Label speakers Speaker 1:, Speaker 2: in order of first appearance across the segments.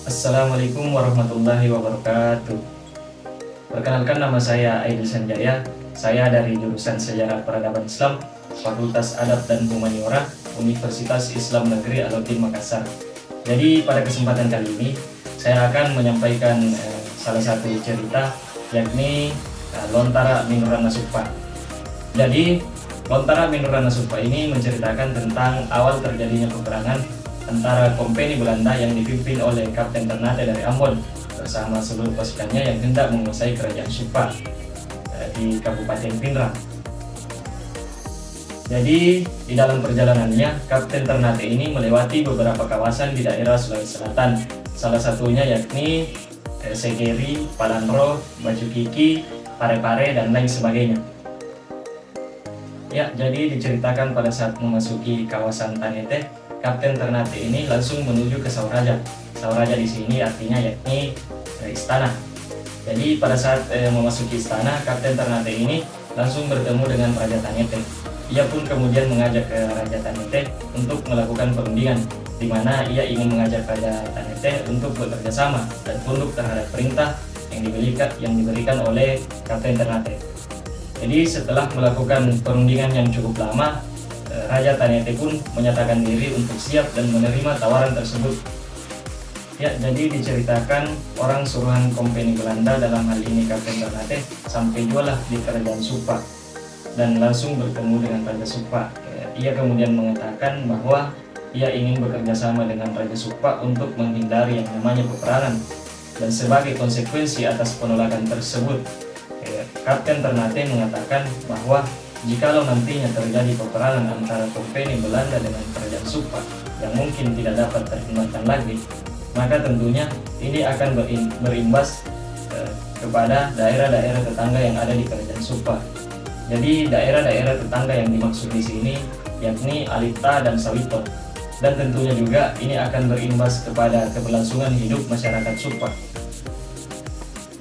Speaker 1: Assalamualaikum warahmatullahi wabarakatuh. Perkenalkan, nama saya Aidil Sanjaya. Saya dari jurusan Sejarah Peradaban Islam, Fakultas Adab dan Humaniora, Universitas Islam Negeri Alauddin Makassar. Jadi pada kesempatan kali ini saya akan menyampaikan salah satu cerita, yakni Lontara Minurana Suppa. Jadi Lontara Minurana Suppa ini menceritakan tentang awal terjadinya peperangan antara kompeni Belanda yang dipimpin oleh Kapten Ternate dari Ambon bersama seluruh pasukannya yang hendak menguasai kerajaan Suppa di Kabupaten Pinrang. Jadi di dalam perjalanannya, Kapten Ternate ini melewati beberapa kawasan di daerah Sulawesi Selatan. Salah satunya yakni Segeri, Palanro, Bacukiki, Parepare, dan lain sebagainya. Ya, jadi diceritakan pada saat memasuki kawasan Tanete, Kapten Ternate ini langsung menuju ke Sauraja. Sauraja di sini artinya yakni istana. Jadi pada saat memasuki istana, Kapten Ternate ini langsung bertemu dengan Raja Tanete. Ia pun kemudian mengajak ke Raja Tanete untuk melakukan perundingan, di mana ia ingin mengajak Raja Tanete untuk bekerja sama dan tunduk terhadap perintah yang diberikan oleh Kapten Ternate. Jadi setelah melakukan perundingan yang cukup lama, Raja Tanete pun menyatakan diri untuk siap dan menerima tawaran tersebut. Ya, jadi diceritakan orang suruhan kompeni Belanda, dalam hal ini Kapten Ternate, sampai jualah di kerajaan Suppa dan langsung bertemu dengan Raja Suppa. Ia kemudian mengatakan bahwa ia ingin bekerja sama dengan Raja Suppa untuk menghindari yang namanya peperangan, dan sebagai konsekuensi atas penolakan tersebut, Kapten Ternate mengatakan bahwa jikalau nantinya terjadi peperangan antara kompeni Belanda dengan kerajaan Suppa yang mungkin tidak dapat terhindarkan lagi, maka tentunya ini akan berimbas kepada daerah-daerah tetangga yang ada di kerajaan Suppa. Jadi daerah-daerah tetangga yang dimaksud di sini yakni Alita dan Sawito, dan tentunya juga ini akan berimbas kepada keberlangsungan hidup masyarakat Suppa.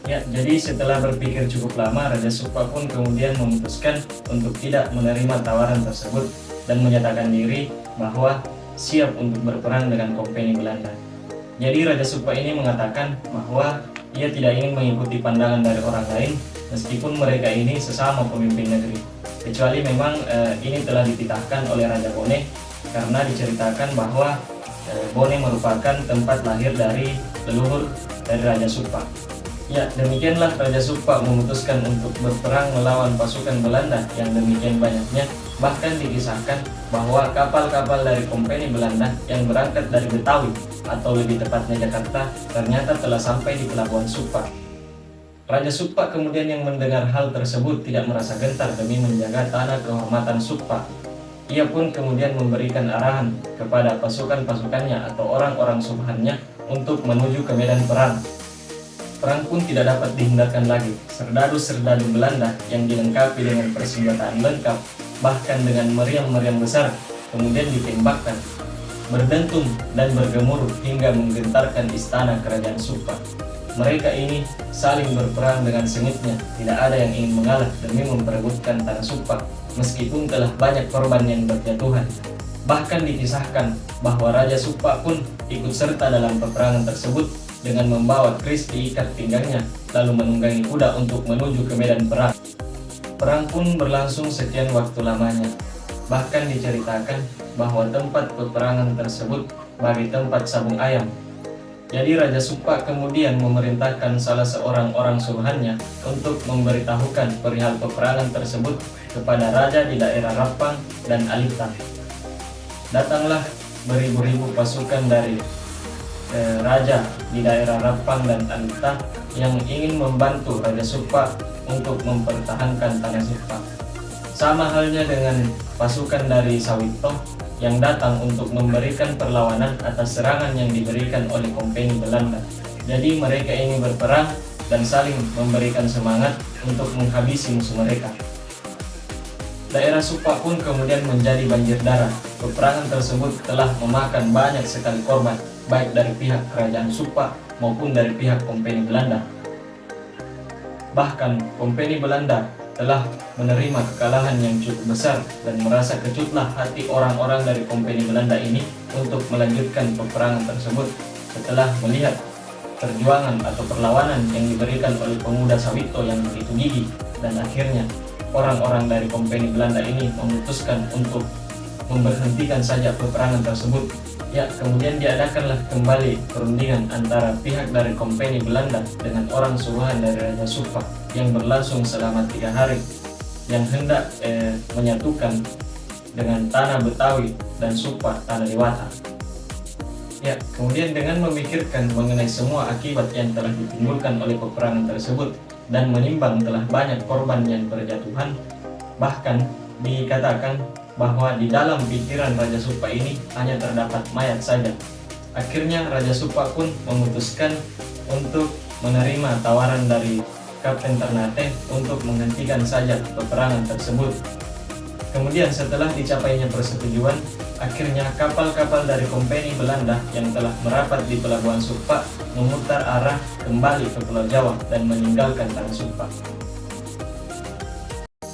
Speaker 1: Ya, jadi setelah berpikir cukup lama, Raja Suppa pun kemudian memutuskan untuk tidak menerima tawaran tersebut dan menyatakan diri bahwa siap untuk berperang dengan kompeni Belanda. Jadi Raja Suppa ini mengatakan bahwa ia tidak ingin mengikuti pandangan dari orang lain meskipun mereka ini sesama pemimpin negeri. Kecuali memang ini telah dititahkan oleh Raja Bone, karena diceritakan bahwa Bone merupakan tempat lahir dari leluhur dari Raja Suppa. Ya, demikianlah Raja Suppa memutuskan untuk berperang melawan pasukan Belanda yang demikian banyaknya. Bahkan dikisahkan bahwa kapal-kapal dari kompeni Belanda yang berangkat dari Betawi, atau lebih tepatnya Jakarta, ternyata telah sampai di pelabuhan Suppa. Raja Suppa kemudian yang mendengar hal tersebut tidak merasa gentar demi menjaga tanah kehormatan Suppa. Ia pun kemudian memberikan arahan kepada pasukan-pasukannya atau orang-orang suruhannya untuk menuju ke medan perang. Perang pun tidak dapat dihindarkan lagi. Serdadu-serdadu Belanda yang dilengkapi dengan persenjataan lengkap, bahkan dengan meriam-meriam besar, kemudian ditembakkan, berdentum dan bergemuruh hingga menggentarkan istana kerajaan Suppa. Mereka ini saling berperang dengan sengitnya, tidak ada yang ingin mengalah demi memperebutkan tanah Suppa, meskipun telah banyak korban yang berjatuhan. Bahkan dikisahkan bahwa Raja Suppa pun ikut serta dalam peperangan tersebut dengan membawa keris diikat pinggangnya, lalu menunggangi kuda untuk menuju ke medan perang. Perang pun berlangsung sekian waktu lamanya. Bahkan diceritakan bahwa tempat peperangan tersebut bagi tempat sabung ayam. Jadi Raja Suppa kemudian memerintahkan salah seorang orang suruhannya untuk memberitahukan perihal peperangan tersebut kepada raja di daerah Rappang dan Alita. Datanglah beribu-ribu pasukan dari raja di daerah Rappang dan Alita yang ingin membantu Raja Suppa untuk mempertahankan tanah Suppa. Sama halnya dengan pasukan dari Sawito yang datang untuk memberikan perlawanan atas serangan yang diberikan oleh kompeni Belanda. Jadi mereka ini berperang dan saling memberikan semangat untuk menghabisi musuh mereka. Daerah Suppa pun kemudian menjadi banjir darah. Peperangan tersebut telah memakan banyak sekali korban, baik dari pihak kerajaan Suppa maupun dari pihak kompeni Belanda. Bahkan kompeni Belanda telah menerima kekalahan yang cukup besar dan merasa kecutlah hati orang-orang dari kompeni Belanda ini untuk melanjutkan peperangan tersebut setelah melihat perjuangan atau perlawanan yang diberikan oleh pemuda Sawito yang begitu gigih, dan akhirnya orang-orang dari kompeni Belanda ini memutuskan untuk memberhentikan saja peperangan tersebut. Ya, kemudian diadakanlah kembali perundingan antara pihak dari kompeni Belanda dengan orang suruhan dari Raja Supa yang berlangsung selama 3 hari, yang hendak menyatukan dengan tanah Betawi dan Supa tanah Dewata. Ya, kemudian dengan memikirkan mengenai semua akibat yang telah ditimbulkan oleh peperangan tersebut dan menimbang telah banyak korban yang berjatuhan, bahkan dikatakan bahwa di dalam pikiran Raja Supa ini hanya terdapat mayat saja. Akhirnya Raja Supa pun memutuskan untuk menerima tawaran dari Kapten Ternate untuk menghentikan saja peperangan tersebut. Kemudian setelah dicapainya persetujuan, akhirnya kapal-kapal dari kompeni Belanda yang telah merapat di Pelabuhan Supa memutar arah kembali ke Pulau Jawa dan meninggalkan Tanah Supa.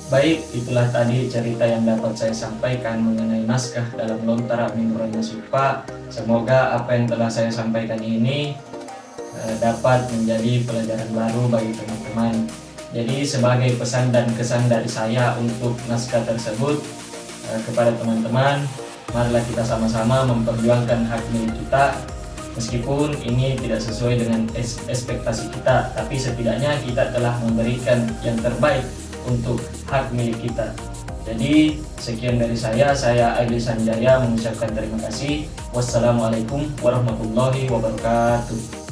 Speaker 1: Baik, itulah tadi cerita yang dapat saya sampaikan mengenai naskah dalam Lontara Minggu Raja Supa. Semoga apa yang telah saya sampaikan ini dapat menjadi pelajaran baru bagi teman-teman. Jadi sebagai pesan dan kesan dari saya untuk naskah tersebut kepada teman-teman, marilah kita sama-sama memperjuangkan hak milik kita. Meskipun ini tidak sesuai dengan ekspektasi kita, tapi setidaknya kita telah memberikan yang terbaik untuk hak milik kita. Jadi sekian dari saya Aidil Sanjaya mengucapkan terima kasih. Wassalamualaikum warahmatullahi wabarakatuh.